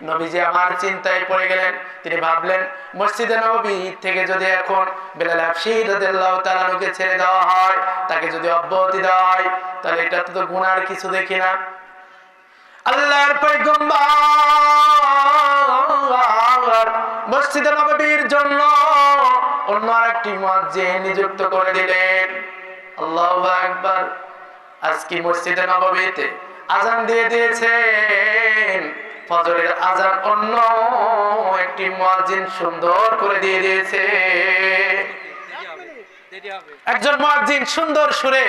নবীজি আমার চিন্তায় পড়ে গেলেন। তিনি ভাবলেন, মসজিদে নববী থেকে যদি এখন বেলাল হাবশী রাদিয়াল্লাহু তাআলা আনহুকে ছেড়ে দেওয়া হয়, তাকে যদি অব্যাহতি দেওয়া হয়, তাহলে এটা তো গুনার কিছু দেখি না। আল্লাহর পয়গম্বর মসজিদে নববীর জন্য অন্য আরেকটি মুয়াজ্জিন নিযুক্ত করে দিলেন। আল্লাহু আকবার। আজকে মসজিদে নববীতে আযান দিয়ে দিয়েছেন, ফজরের আযান অন্য একটি মুয়াজ্জিন সুন্দর করে দিয়ে দিয়েছে। একজন মুয়াজ্জিন সুন্দর সুরে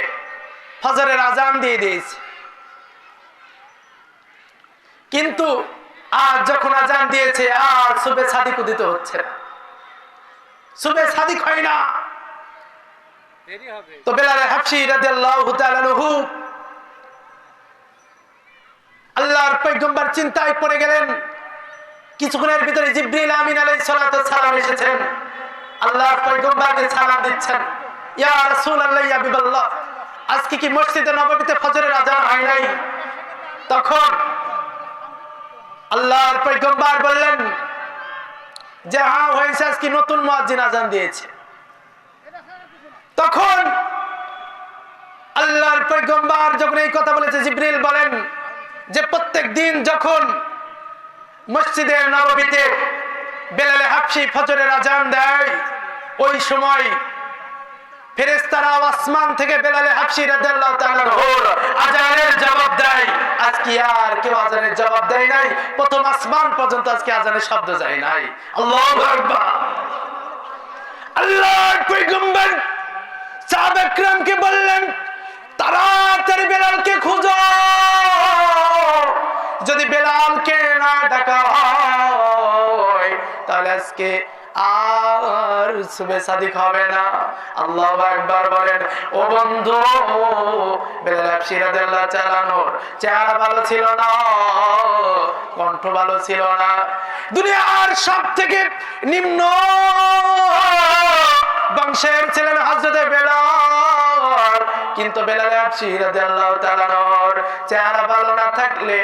ফজরের আযান দিয়ে দিয়েছে। কিন্তু আজ যখন আযান দিয়েছে, আর সুবে সাদিক উদিত হচ্ছে না, সুবে সাদিক হয় না। তো বেলাল হাবশী রাদিয়াল্লাহু তাআলা আনহু আল্লাহর পয়গম্বর চিন্তায় পড়ে গেলেন। কিছুক্ষণের ভিতরে জিবরিল আমিন আলাইহিস সালাতু ওয়াস সালাম এসেছেন, আল্লাহর পয়গম্বরকে সালাম দিচ্ছেন, ইয়া রাসূলুল্লাহ, ইয়া হাবিবাল্লাহ, আজকে কি মসজিদে নববীতে ফজরের আযান হয় নাই? তখন আল্লাহর পয়গম্বর বললেন যে হ্যাঁ হয়েছে, আজকে নতুন মুয়াজ্জিন আযান দিয়েছে। তখন আল্লাহর পয়গম্বর যখন এই কথা বলেছে, জিবরিল বলেন যে প্রত্যেক দিন যখন মসজিদে নববীতে বেলাল হাবশী ফজরের আযান দেয়, ওই সময় ফেরেশতারা আসমান থেকে বেলাল হাবশী রাদিয়াল্লাহু তাআলা আনহুর আযানের জবাব দেয়। আজকে আর কেউ আযানের জবাব দেয় নাই, প্রথম আসমান পর্যন্ত আজকে আযানের শব্দ যায় নাই। আল্লাহু আকবার। আল্লাহর পয়গম্বর সাহাবা একরামকে বললেন, তাড়াতাড়ি বেলালকে খুঁজো, যদি বেলালকে না ডাকা হয় তাহলে আজকে আর সুবে সাদিক হবে না। আল্লাহু আকবার বলেন। ও বন্ধু, বেলাল হাবশী রাদিয়াল্লাহু তাআলা আনহুর চেহারা ভালো ছিল না, কণ্ঠ ভালো ছিল না, দুনিয়ার সবথেকে নিম্ন বংশের ছিলেন হযরত বেলাল। কিন্তু বেলাল হাবশী রাদিয়াল্লাহু তাআলা আনহুর চেহারা ভালো না থাকলে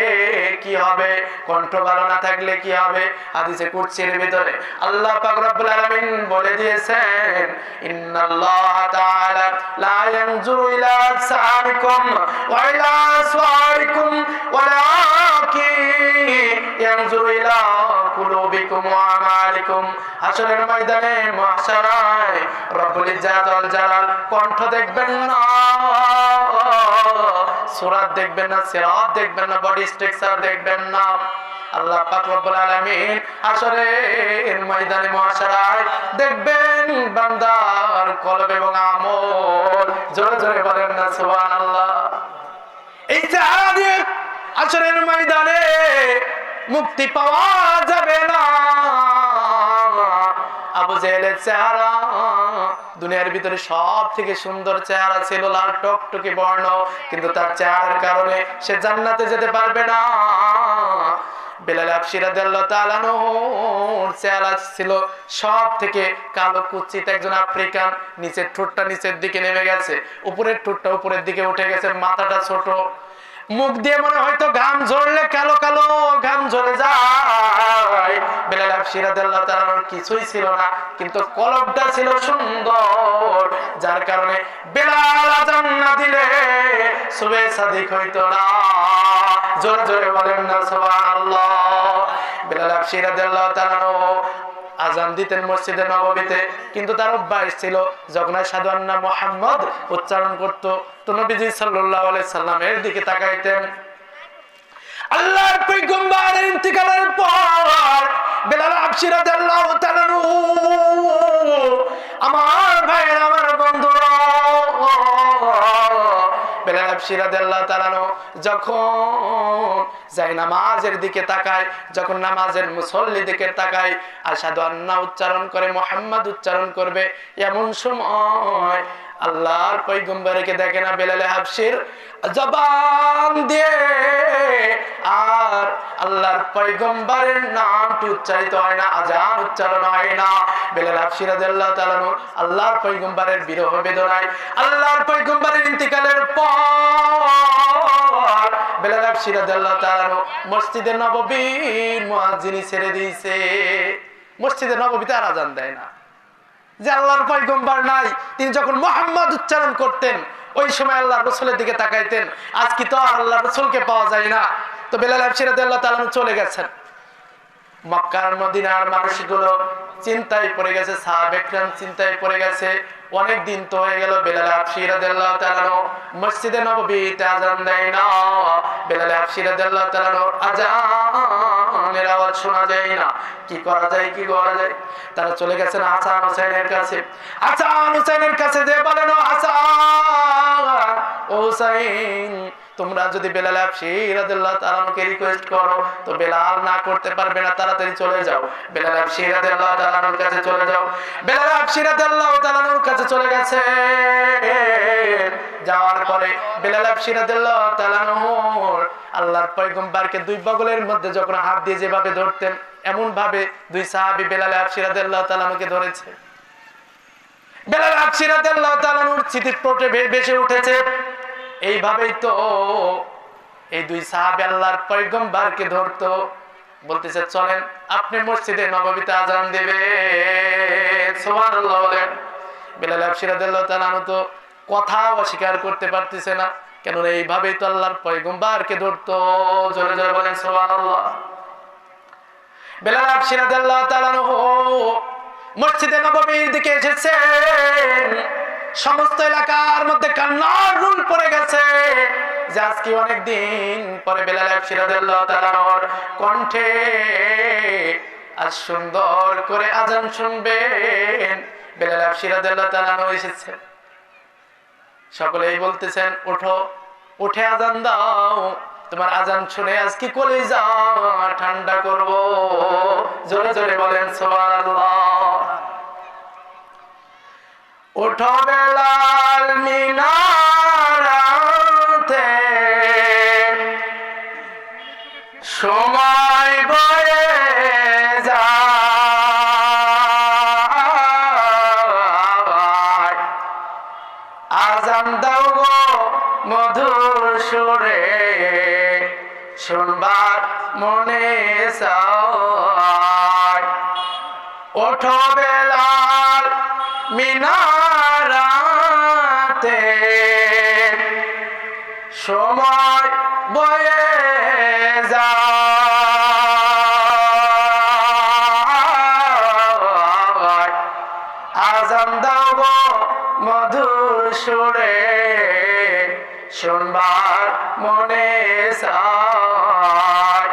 কি হবে, কণ্ঠ ভালো না থাকলে কি হবে? হাদিসে কুদসির ভিতরে আল্লাহ পাক রব্বুল আলামিন বলে দিয়েছেন, ইন্নাল্লাহ তাআলা লা ইয়ানজুরু ইলা আজসামিকুম ওয়া ইলা আসওয়ারিকুম ওয়ালাকিন ইয়ানজুরু ইলা কুলুবিকুম ওয়া আমালিকুম। হাশরের ময়দানে মাহশারায় রব্বুল ইজ্জাত ওয়াল জালাল কণ্ঠ দেখবেন না, সূরাত দেখবেন না, সিরাত দেখবেন না, বডি স্ট্রাকচার দেখবেন না। আল্লাহ পাক রব্বুল আলামিন হাশরের ময়দানে মাহশারায় দেখবেন বান্দার কলব এবং আমল। জোরে জোরে বলেন না সুবহানাল্লাহ। এই চেহারা দিয়ে হাশরের ময়দানে মুক্তি পাওয়া যাবে না। আবু জেহেলের চেহারা দুনিয়ার ভিতরে সব থেকে সুন্দর চেহারা ছিল, লাল টকটকে বর্ণ, কিন্তু তার চেহারার কারণে সে জান্নাতে যেতে পারবে না। বেলাল হাবশী রাদিয়াল্লাহু তাআলা আনহুর চেহারা ছিল সব থেকে কালো কুৎসিত একজন আফ্রিকান। নিচের ঠোঁটটা নিচের দিকে নেমে গেছে, উপরের ঠোঁটটা উপরের দিকে উঠে গেছে, মাথাটা ছোট, মুখ দিয়ে মনে হয়তো ঘাম ঝরলে কালো কালো ঘাম ঝরে যায়। বেলাল হাবশী রাদিয়াল্লাহু তাআলা আনহুর কিছুই ছিল না, কিন্তু কলবটা ছিল সুন্দর, যার কারণে বেলাল আযান না দিলে সুবে সাদিক হইতো না। জোরে জোরে বলেন না সুবহানাল্লাহ। বেলাল হাবশী রাদিয়াল্লাহু তাআলা আনহু আযান দিতেন মসজিদে নববীতে, কিন্তু তার অভ্যাস ছিল যখন আশহাদু আন্না মুহাম্মদ উচ্চারণ করত তো নবীজি সাল্লাল্লাহু আলাইহি সাল্লামের দিকে তাকাইতেন। আল্লাহর পয়গম্বরের ইন্তিকালের পর বেলাল হাবশী রাদিয়াল্লাহু তাআলা আনহু, আমার ভাইয়েরা, আমার বন্ধুরা, বেলাল হাবশী রাদিয়াল্লাহু তাআলা আনহু যখন যায় নামাজের দিকে তাকায়, যখন নামাজের মুসল্লি দিকে তাকায়, আশহাদু আন্না উচ্চারণ করে, মুহাম্মদ উচ্চারণ করবে, এমন সময় আল্লাহর পয়গম্বরকে দেখে না বেলাল হাবশীর জবান দিয়ে আর আল্লাহর পয়গম্বরের নামটি উচ্চারিত হয় না, আযান উচ্চারণ হয় না। বেলাল হাবশী রাদিয়াল্লাহু তাআলা আনহু আল্লাহর পয়গম্বরের বিরহ বেদনায়, আল্লাহর পয়গম্বরের ইন্তিকালের পর বেলাল হাবশী রাদিয়াল্লাহু তাআলা আনহু মসজিদে নববীর মুয়াজ্জিনি ছেড়ে দিয়েছে। মসজিদে নববীতে আর আযান দেয় না। যে আল্লাহর পয়গম্বর নাই, তিনি যখন মুহাম্মদ উচ্চারণ করতেন ওই সময় আল্লাহর রাসূলের দিকে তাকাইতেন। আজ কি তো আল্লাহর রাসূলকে পাওয়া যায় না। তো বেলাল হাবশী রাদিয়াল্লাহু তাআলা চলে গেছেন। মক্কার মদিনার মানুষগুলো চিন্তায় পড়ে গেছে, সাহাবে কিরাম চিন্তায় পড়ে গেছে। অনেক দিন তো হয়ে গেল বেলাল হাবশী রাদিয়াল্লাহু তাআলা মসজিদে নববীতে আযান দেয় না। বেলাল হাবশী রাদিয়াল্লাহু তাআলা আযানের আওয়াজ শোনা যায় না। কি করা যায়, কি করা যায়? তারা চলে গেছেন হাসান হোসেনের কাছে। হাসান হোসেনের কাছে যে বলেন, ও হাসান, ও হুসাইন, তোমরা যদি বেলাল হাবশী রাদিয়াল্লাহু তাআলাকে রিকোয়েস্ট করো তো বেলাল না করতে পারবে না, তাড়াতাড়ি চলে যাও। বেলাল হাবশী রাদিয়াল্লাহু তাআলার কাছে চলে যাও। বেলাল হাবশী রাদিয়াল্লাহু তাআলার কাছে চলে গেছে। যাওয়ার পরে বেলাল হাবশী রাদিয়াল্লাহু তাআলা আল্লাহর পয়গম্বরকে দুই বগলের মধ্যে যখন হাত দিয়ে যেভাবে ধরতেন, এমন ভাবে দুই সাহাবী বেলাল হাবশী রাদিয়াল্লাহু তাআলাকে ধরেছে। বেলাল হাবশী রাদিয়াল্লাহু তাআলার চিৎপটে ভেসে উঠেছে। এইভাবেই তো এই দুই সাহাবী আল্লাহর পয়গম্বরকে ধরতো, বলতেছে চলেন আপনি মসজিদে নববীতে আযান দিবেন। সুবহানাল্লাহ বলেন। বেলাল হাবশী রাদিয়াল্লাহু তাআলা তো কথা অস্বীকার করতে পারতেছে না, কেন এইভাবেই তো আল্লাহর পয়গম্বরকে ধরতো। জোরে জোরে বলেন সুবহানাল্লাহ। বেলাল হাবশী রাদিয়াল্লাহু তাআলা মসজিদে নববীর দিকে এসেছেন। সমস্ত এলাকার মধ্যে কান্নার রুল পড়ে গেছে যে আজকে অনেকদিন পরে বেলাল হাবশী রাদিয়াল্লাহু তাআলার কণ্ঠে আজ সুন্দর করে আযান শুনবেন। বেলাল হাবশী রাদিয়াল্লাহু তাআলা এসেছেন। সকলেই বলতেছেন ওঠো, উঠে আযান দাও, তোমার আযান শুনে আজকে কলিজা ঠান্ডা করব। জোরে জোরে বলেন সুবহানাল্লাহ। উঠো বেলাল মিনারাতে, সময় বয়ে যায়, আযান দাও গো মধুর সুরে, শুনবার মনে চায়। ওঠো বেলাল মিনারাতে, সময় বয়ে যায়, আযান দাও গো মধুর সুরে, শুনবার মনে চায়।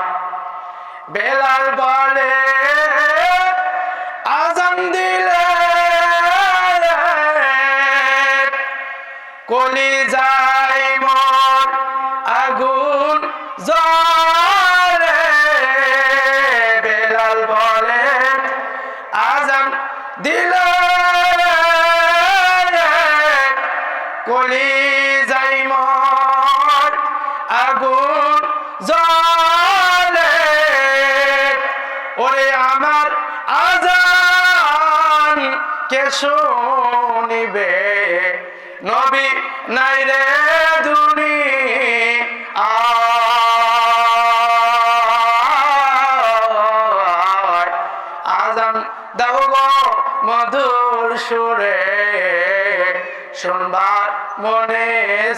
বেলাল বলে আযান দিলে কলিজায় মোর আগুন জ্বলে। বেলাল বলে আযান দিলে কলিজায় মোর আগুন জ্বলে। ওরে আমার আযান কে শুনিবে, নবী নাই রে দুনিয়ায়, আযান দাও গো মধুর সুরে, শুনবার মনে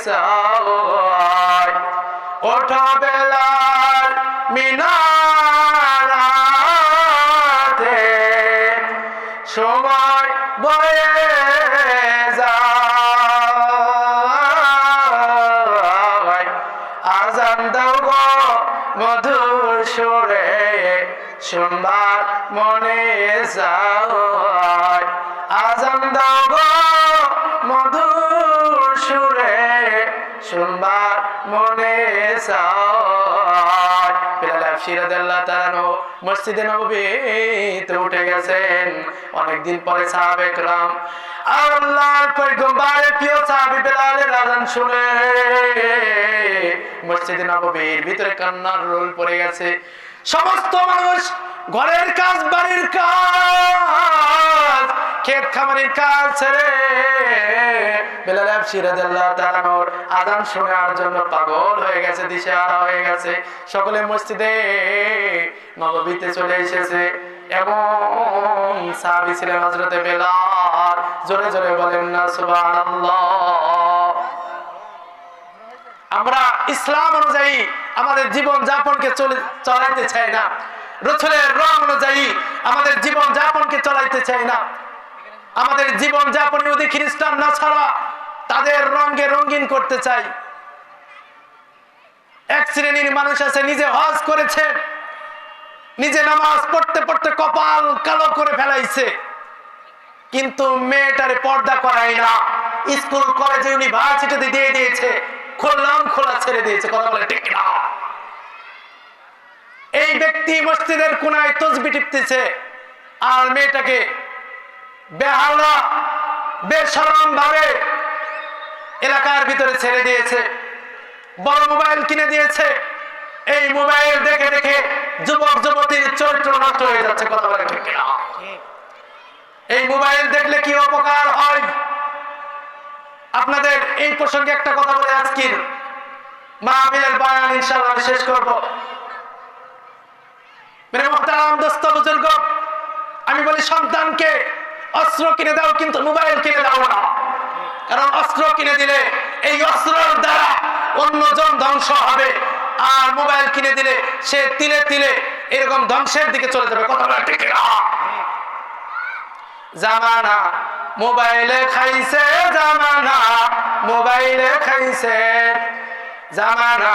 চায়। ওঠো বেলাল মিনারাতে, সময় বয়ে যায়, আযান দাও গো মধুর সুরে, শুনবার মনে চায়। আযান দাও গো মধুর সুরে, শুনবার মনে চায়। বেলাল হাবশী রাদিয়াল্লাহু তাআলা মসজিদে নববীতে উঠে গেছেন। অনেকদিন পরে সাহাবে কিরাম আল্লাহর পয়গম্বরের প্রিয় সাহাবী বেলালের আযান শুনে মসজিদে নববীর ভিতরে কান্নার রোল পড়ে গেছে। সমস্ত মানুষ ঘরের কাজ, বাড়ির কাজ, ক্ষেত খামারের কাজ ছেড়ে বেলাল হাবশী রাদিয়াল্লাহু তাআলা আনহুর আযান শোনার জন্য পাগল হয়ে গেছে, দিশেহারা হয়ে গেছে। সকলে মসজিদে নববীতে চলে এসেছে। এবং সাহাবী ছিলেন হযরতে বেলাল। জোরে জোরে বলেন না সুবহানাল্লাহ। আমরা ইসলাম অনুযায়ী আমাদের জীবন যাপনকে চালাইতে চাই না, রাসূলের রং অনুযায়ী আমাদের জীবন যাপনকে চালাইতে চাই না। আমাদের জীবন যাপন ইহুদি খ্রিস্টান নাছাড়া তাদের রঙে রঙিন করতে চাই। এক শ্রেণীর মানুষ আছে নিজে হজ করেছে, নিজে নামাজ পড়তে পড়তে কপাল কালো করে ফেলাইছে, কিন্তু মেয়েটারে পর্দা করায় না। স্কুল কলেজে ইউনিভার্সিটিতে দিয়ে দিয়েছে, খোলাম খোলা ছেড়ে দিয়েছে। কথা বলে ঠিক না? এই ব্যক্তি মসজিদের কোনায় তসবিহ টিপতেছে আর মেয়েটাকে বেহালা বেশরম ভাবে এলাকার ভিতরে ছেড়ে দিয়েছে। বড় মোবাইল কিনে দিয়েছে। এই মোবাইল দেখে দেখে যুবক যুবতীর চরিত্র নষ্ট হয়ে যাচ্ছে। কথা বলে ঠিক না? এই মোবাইল দেখলে কি উপকার হয়? আপনাদের এই প্রসঙ্গে একটা কথা বলে আজকের মাহফিলের বয়ান ইনশাআল্লাহ শেষ করব। মেরে মুহতারাম দোস্ত বুজুর্গ, আমি বলি সন্তানকে অস্ত্র কিনে দাও, কিন্তু মোবাইল কিনে দাও না। কারণ অস্ত্র কিনে দিলে এই অস্ত্রের দ্বারা অন্যজন ধ্বংস হবে, আর মোবাইল কিনে দিলে সে তিলে তিলে এরকম ধ্বংসের দিকে চলে যাবে। কথা বলা ঠিক না? জামানা মোবাইলে খাইছে, জামানা মোবাইলে খাইছে, জামানা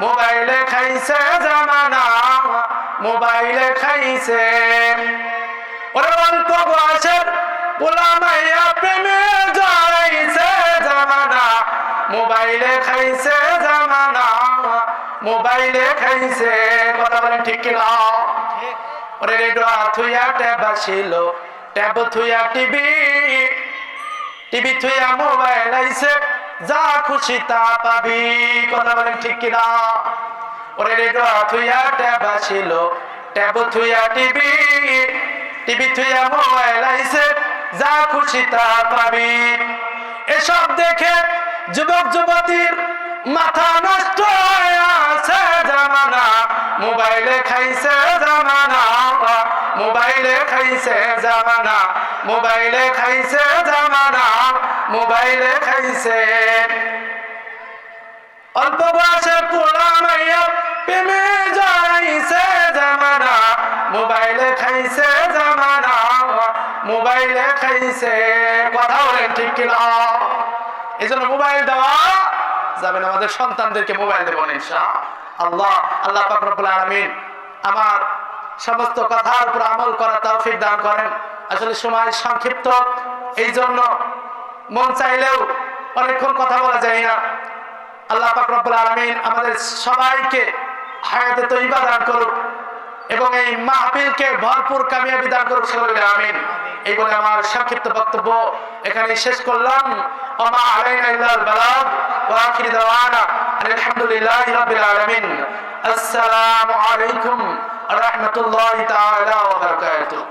মোবাইলে খাইছে, জামানা মোবাইলে খাইছে। ওরে অল্প বয়সের পোলা মাইয়া প্রেমে জড়াইছে, জামানা মোবাইলে খাইছে, জামানা মোবাইলে খাইছে। কথা বলেন ঠিক কিনা? ওরে রেডিও থুইয়া ট্যাব আসিল, ট্যাব থুইয়া টিভি, টিভি থুইয়া মোবাইল আইছে, যা খুশি তা পাবি। কথা বলেন ঠিক কিনা? ওরে রেডিও থুইয়া ট্যাব আসিল, ট্যাব থুইয়া টিভি, টিভি থুইয়া মোবাইল আইছে, যা খুশি তা পাবি। এসব দেখে যুবক যুবতীর মাথা নষ্ট হয়ে আছে, জামানা মোবাইলে খাইছে, জামানা মোবাইলে খাইছে, জামানা মোবাইলে খাইছে, জামানা মোবাইলে খাইছে। অল্প বয়সে পোলা মাইয়া প্রেমে জড়াইছে, জামানা মোবাইলে খাইছে, জামানা মোবাইলে খাইছে। কথা বলেন ঠিক কিনা? এই জন্য মোবাইল দেওয়া যাবে না। আমাদের সন্তানদেরকে মোবাইল দেবো না ইনশাআল্লাহ। আল্লাহ পাক রব্বুল আলামিন আমার সমস্ত কথার উপর আমল করার তৌফিক দান করেন। আসলে সময় সংক্ষিপ্ত, এই জন্য মন চাইলেও অনেকক্ষণ কথা বলা যায় না। আল্লাহ পাক রব্বুল আলামিন আমাদের সবাইকে হায়াতে তয়্যিবা দান করুক এবং এই মাহফিলকে ভরপুর কামিয়াবি দান করুক। সকলে আমিন। এই বলে আমার সংক্ষিপ্ত বক্তব্য এখানে শেষ করলাম। ওমা আলাইনা ইল্লাল বালাগ ওয়া আখিরু দাওয়ানা আলহামদুলিল্লাহি রাব্বিল আলামিন। আসসালামু আলাইকুম ওয়া রাহমাতুল্লাহি তাআলা ওয়া বারাকাতুহু।